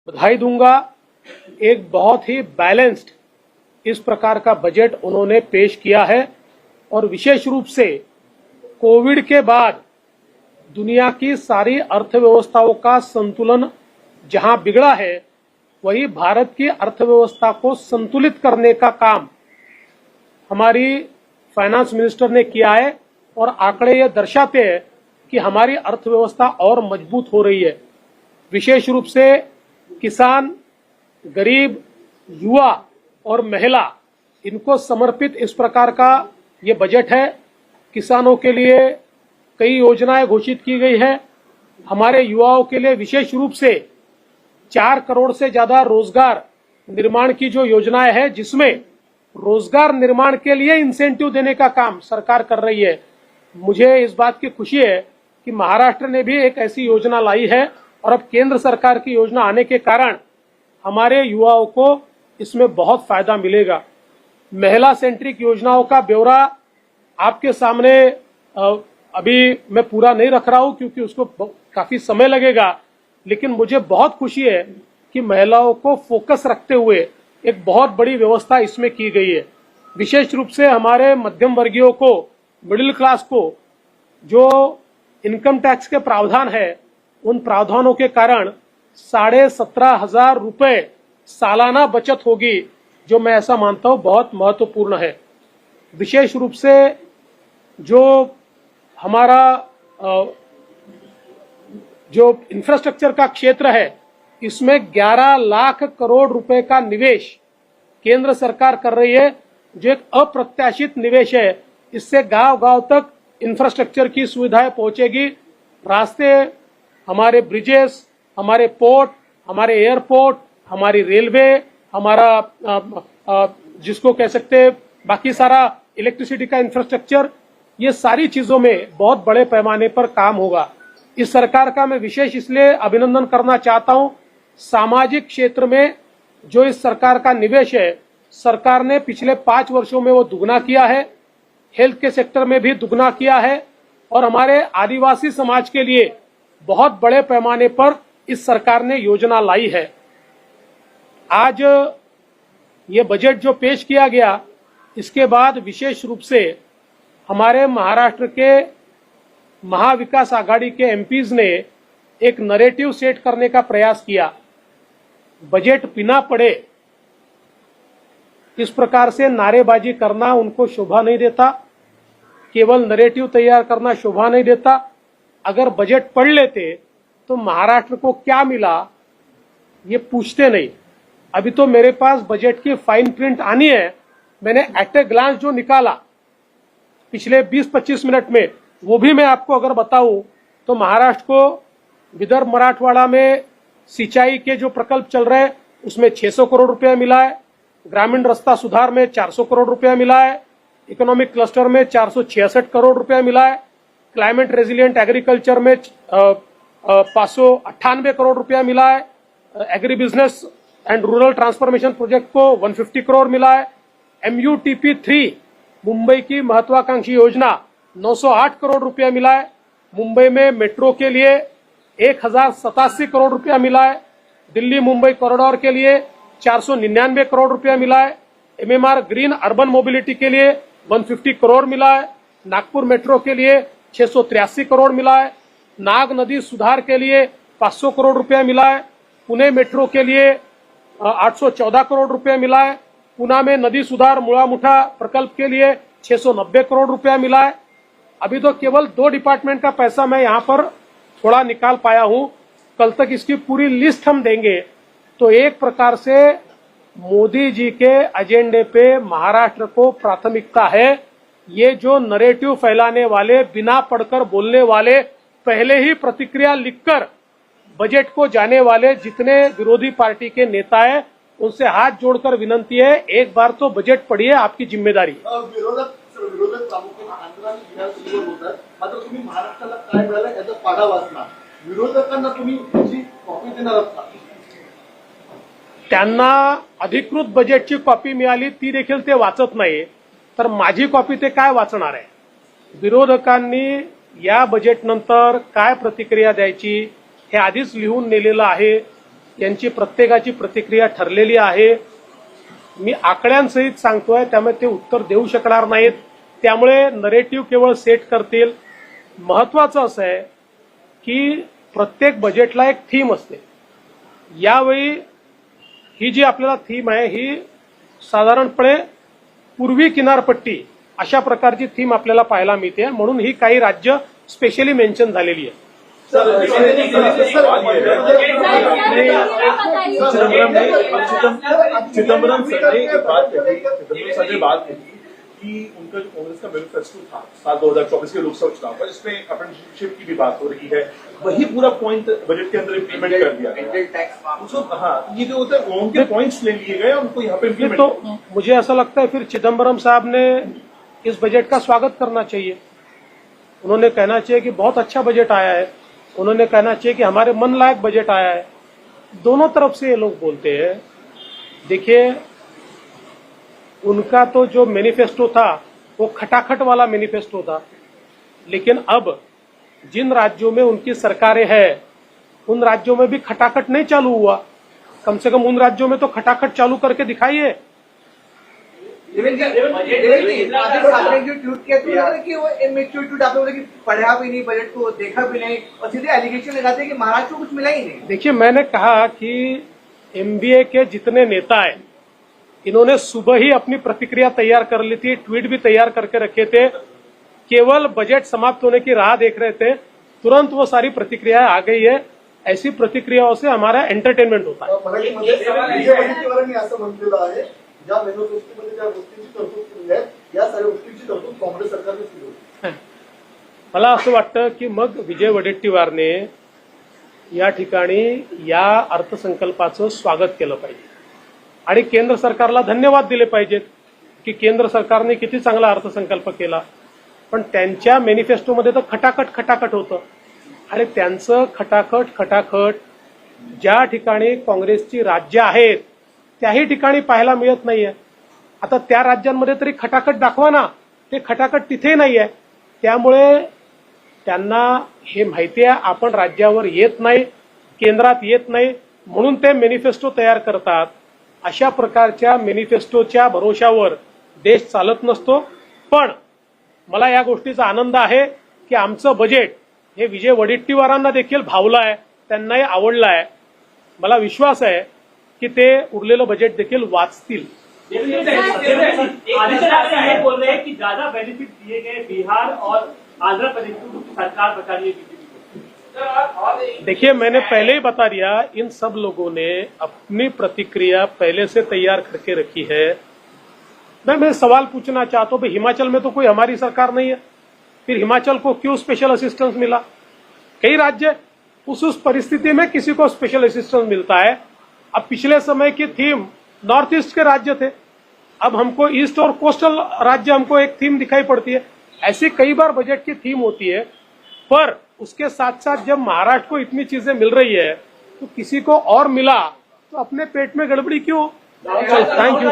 बधाई दूंगा। एक बहुत ही बैलेंस्ड इस प्रकार का बजट उन्होंने पेश किया है और विशेष रूप से कोविड के बाद दुनिया की सारी अर्थव्यवस्थाओं का संतुलन जहां बिगड़ा है, वही भारत की अर्थव्यवस्था को संतुलित करने का काम हमारी फाइनेंस मिनिस्टर ने किया है और आंकड़े ये दर्शाते हैं कि हमारी अर्थव्यवस्था और मजबूत हो रही है। विशेष रूप से किसान, गरीब, युवा और महिला, इनको समर्पित इस प्रकार का ये बजट है। किसानों के लिए कई योजनाएं घोषित की गई है। हमारे युवाओं के लिए विशेष रूप से 4 करोड़ से ज्यादा रोजगार निर्माण की जो योजनाएं है, जिसमें रोजगार निर्माण के लिए इंसेंटिव देने का काम सरकार कर रही है। मुझे इस बात की खुशी है कि महाराष्ट्र ने भी एक ऐसी योजना लाई है और अब केंद्र सरकार की योजना आने के कारण हमारे युवाओं को इसमें बहुत फायदा मिलेगा। महिला सेंट्रिक योजनाओं का ब्यौरा आपके सामने अभी मैं पूरा नहीं रख रहा हूं क्योंकि उसको काफी समय लगेगा, लेकिन मुझे बहुत खुशी है कि महिलाओं को फोकस रखते हुए एक बहुत बड़ी व्यवस्था इसमें की गई है। विशेष रूप से हमारे मध्यम वर्गीयों को, मिडिल क्लास को जो इनकम टैक्स के प्रावधान है, उन प्रावधानों के कारण 17,500 रुपए सालाना बचत होगी, जो मैं ऐसा मानता हूं बहुत महत्वपूर्ण है। विशेष रूप से जो हमारा जो इंफ्रास्ट्रक्चर का क्षेत्र है, इसमें 11 लाख करोड़ रुपए का निवेश केंद्र सरकार कर रही है, जो एक अप्रत्याशित निवेश है। इससे गांव-गांव तक इंफ्रास्ट्रक्चर की सुविधाएं पहुंचेगी। रास्ते, हमारे ब्रिजेस, हमारे पोर्ट, हमारे एयरपोर्ट, हमारी रेलवे, हमारा जिसको कह सकते हैं बाकी सारा इलेक्ट्रिसिटी का इंफ्रास्ट्रक्चर, ये सारी चीजों में बहुत बड़े पैमाने पर काम होगा। इस सरकार का मैं विशेष इसलिए अभिनंदन करना चाहता हूं। सामाजिक क्षेत्र में जो इस सरकार का निवेश है, सरकार ने पिछले 5 वर्षों में वो दुगना किया है। हेल्थ के सेक्टर में भी दुगना किया है और हमारे आदिवासी समाज के लिए बहुत बड़े पैमाने पर इस सरकार ने योजना लाई है। आज ये बजट जो पेश किया गया, इसके बाद विशेष रूप से हमारे महाराष्ट्र के महाविकास आघाड़ी के एमपीज ने एक नैरेटिव सेट करने का प्रयास किया। बजट बिना पढ़े इस प्रकार से नारेबाजी करना उनको शोभा नहीं देता, केवल नैरेटिव तैयार करना शोभा नहीं देता। अगर बजट पढ़ लेते तो महाराष्ट्र को क्या मिला ये पूछते नहीं। अभी तो मेरे पास बजट की फाइन प्रिंट आनी है, मैंने एट ए ग्लांस जो निकाला पिछले 20-25 मिनट में, वो भी मैं आपको अगर बताऊं तो महाराष्ट्र को विदर्भ मराठवाड़ा में सिंचाई के जो प्रकल्प चल रहे हैं उसमें 600 करोड़ रुपया मिला है, ग्रामीण रास्ता सुधार में 400 करोड़ रुपया मिला है, इकोनॉमिक क्लस्टर में 466 करोड़ रुपया मिला है, क्लाइमेट रेजिलिएंट एग्रीकल्चर में 598 करोड़ रुपया मिला है, agri business and rural transformation project को 150 करोड़ मिला है, MUTP 3 मुंबई की महत्वाकांक्षी योजना 908 करोड़ रुपया मिला है, मुंबई में मेट्रो के लिए 1087 करोड़ रुपया मिला है, दिल्ली मुंबई कॉरिडोर के लिए 499 करोड़ रुपया मिला है, MMR ग्रीन अर्बन मोबिलिटी के लिए 150 करोड़ मिला है, नागपुर मेट्रो के लिए 683 करोड़ मिला है, नाग नदी सुधार के लिए 500 करोड़ रुपया मिला है, पुणे मेट्रो के लिए 814 करोड़ रुपया मिला है, पुणे में नदी सुधार मुड़ा मुठा प्रकल्प के लिए 690 करोड़ रुपया मिला है। अभी तो केवल 2 डिपार्टमेंट का पैसा मैं यहाँ पर थोड़ा निकाल पाया हूं, कल तक इसकी पूरी लिस्ट हम देंगे। तो एक प्रकार से मोदी जी के एजेंडे पे महाराष्ट्र को प्राथमिकता है। ये जो नैरेटिव फैलाने वाले, बिना पढ़कर बोलने वाले, पहले ही प्रतिक्रिया लिखकर बजट को जाने वाले जितने विरोधी पार्टी के नेता हैं, उनसे हाथ जोड़कर विनंती है, एक बार तो बजट पढ़िए, आपकी जिम्मेदारी। विरोधक प्रामुख्याने आंध्र आणि बिहार बोलतात, मात्र तुम्ही महाराष्ट्राला काय मिळालं याचा पाढा वाचला, विरोधकांना तुम्ही त्याची कॉपी देणार आहात का? त्यांना अधिकृत बजेटची कॉपी मिळाली, ती देखील ते वाचत नाही, तर माझी कॉपी ते काय वाचणार आहे? विरोधकांनी या बजेटनंतर काय प्रतिक्रिया द्यायची हे आधीच लिहून नेलेलं आहे। यांची प्रत्येकाची प्रतिक्रिया ठरलेली आहे. मी आकड्यांसहित सांगतोय, त्यामुळे ते उत्तर देऊ शकणार नाहीत. त्यामुळे नरेटिव्ह केवळ सेट करतील. महत्वाचं असं आहे की प्रत्येक बजेटला एक थीम असते. यावेळी ही जी आपल्याला थीम आहे ही साधारणपणे पूर्वी किनारपट्टी अशा प्रकारची थीम आपल्याला पाहायला मिळते, म्हणून ही काही राज्य स्पेशली मेन्शन झालेली आहे. चिदम्बरम सर ने एक बात कही कि उनका जो कांग्रेस का मैनिफेस्टो था साल 2024 के लोकसभा चुनाव पर, इसमें अप्रेंटिसशिप की भी बात हो रही है, वही पूरा पॉइंट बजट के अंदर इम्प्लीमेंट कर दिया गया. हाँ, ये जो होता है उनके पॉइंट्स ले लिए गए, उनको यहाँ पे इम्प्लीमेंट. तो मुझे ऐसा लगता है फिर चिदम्बरम साहब ने इस बजट का स्वागत करना चाहिए. उन्होंने कहना चाहिए कि बहुत अच्छा बजट आया है. उन्होंने कहना चाहिए कि हमारे मन लायक बजट आया है. दोनों तरफ से ये लोग बोलते हैं. देखिए, उनका तो जो मैनिफेस्टो था वो खटाखट वाला मैनिफेस्टो था, लेकिन अब जिन राज्यों में उनकी सरकारें हैं उन राज्यों में भी खटाखट नहीं चालू हुआ. कम से कम उन राज्यों में तो खटाखट चालू करके दिखाइए. जो ट्वीट किया कि वो ट्वीट आप लोगों ने पढ़ा भी नहीं, बजट को देखा भी नहीं, और सीधे एलिगेशन लगाते हैं कि महाराष्ट्र को कुछ मिला ही नहीं. देखिए, मैंने कहा कि एमबीए के जितने नेता हैं इन्होंने सुबह ही अपनी प्रतिक्रिया तैयार कर ली थी, ट्वीट भी तैयार करके रखे थे. केवल बजट समाप्त होने की राह देख रहे थे, तुरंत वो सारी प्रतिक्रिया आ गई है. ऐसी प्रतिक्रियाओं से हमारा एंटरटेनमेंट होता है. विजयवडेट्टीवारांनी असं म्हटलेलं आहे, ज्या मॅनिफेस्टोमध्ये ज्या गोष्टींची तरतूद केली आहे या सर्व गोष्टींची तरतूद काँग्रेस सरकारने केली होती. मला असं वाटतं की मग विजय वडेट्टीवारने या ठिकाणी या अर्थसंकल्पाचं स्वागत केलं पाहिजे आणि केंद्र सरकारला धन्यवाद दिले पाहिजेत की केंद्र सरकारने किती चांगला अर्थसंकल्प केला. पण त्यांच्या मॅनिफेस्टोमध्ये तर खटाखट होतं आणि त्यांचं खटाखट ज्या ठिकाणी काँग्रेसची राज्य आहेत त्याही ठिकाणी पाहायला मिळत नाहीये. आता त्या राज्यांमध्ये तरी खटाखट दाखवा ना. ते खटाखट तिथे नाहीये. त्यामुळे त्यांना हे माहिती आहे आपण राज्यावर येत नाही, केंद्रात येत नाही, म्हणून ते मॅनिफेस्टो तयार करतात. अशा प्रकारच्या मॅनिफेस्टोच्या भरोशावर देश चालत नसतो. पण मला या गोष्टीचा आनंद आहे की आमचं बजेट हे विजय वडेट्टीवारांना देखील भावलं आहे, त्यांनाही आवडलं आहे. मला विश्वास आहे कि ते उरलेलं बजट देखील वाचतील. आदित्यनाथ बोल रहे हैं कि ज्यादा बेनिफिट दिए गए बिहार और आंध्र प्रदेश को सरकार बचा रही है. देखिए, मैंने पहले ही बता दिया, इन सब लोगों ने अपनी प्रतिक्रिया पहले से तैयार करके रखी है. मैं सवाल पूछना चाहता हूं, हिमाचल में तो कोई हमारी सरकार नहीं है, फिर हिमाचल को क्यों स्पेशल असिस्टेंस मिला? कई राज्य उस परिस्थिति में किसी को स्पेशल असिस्टेंस मिलता है. अब पिछले समय की थीम नॉर्थ ईस्ट के राज्य थे, अब हमको ईस्ट और कोस्टल राज्य हमको एक थीम दिखाई पड़ती है. ऐसी कई बार बजट की थीम होती है, पर उसके साथ साथ जब महाराष्ट्र को इतनी चीजें मिल रही है तो किसी को और मिला तो अपने पेट में गड़बड़ी क्यों? Thank you.